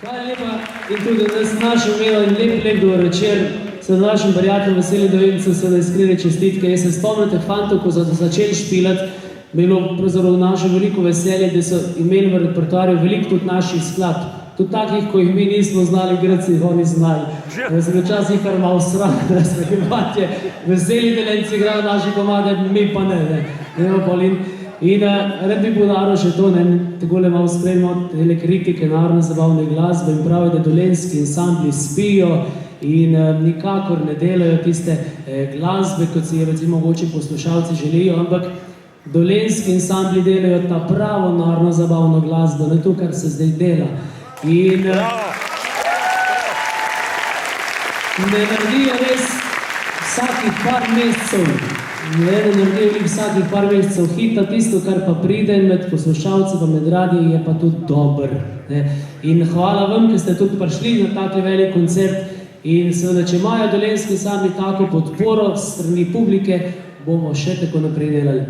Hvala lepa in tudi nas našo imelo in lep dober večer. Sem našim prijateljem Veseli Dolencu seveda iskrene čestitke. Jaz se spomnim teh fantov, ko so začeli špilati, bilo pravzaprav naše veliko veselje, da so imeli v repertoarju veliko tudi naših skladb. Tudi takih, ko jih mi nismo znali, Grci jih oni znali. Da se včasih kar malo sram, da se imate Veseli Dolenci igrajo naše komade, mi pa ne. In rad bi podaril še to, takole malo spremljamo tele kritike narodne zabavne glasbe in pravi, da dolenski ansambli spijo in nikakor ne delajo tiste glasbe, kot si je recimo mogoče poslušalci želijo, ampak dolenski ansambli delajo ta pravo narodno zabavno glasbo, ne to, kar se zdaj dela. In ne naredijo res vsakih par mesecev, naredijo vsakih par mesecev hita, tisto, kar pa pride med poslušalci pa med radiji, je pa tudi dober. In hvala vam, ki ste tudi prišli na taki velik koncert in seveda, če imajo dolenski ansambli tako podporo s strani publike, bomo še tako naprej delali.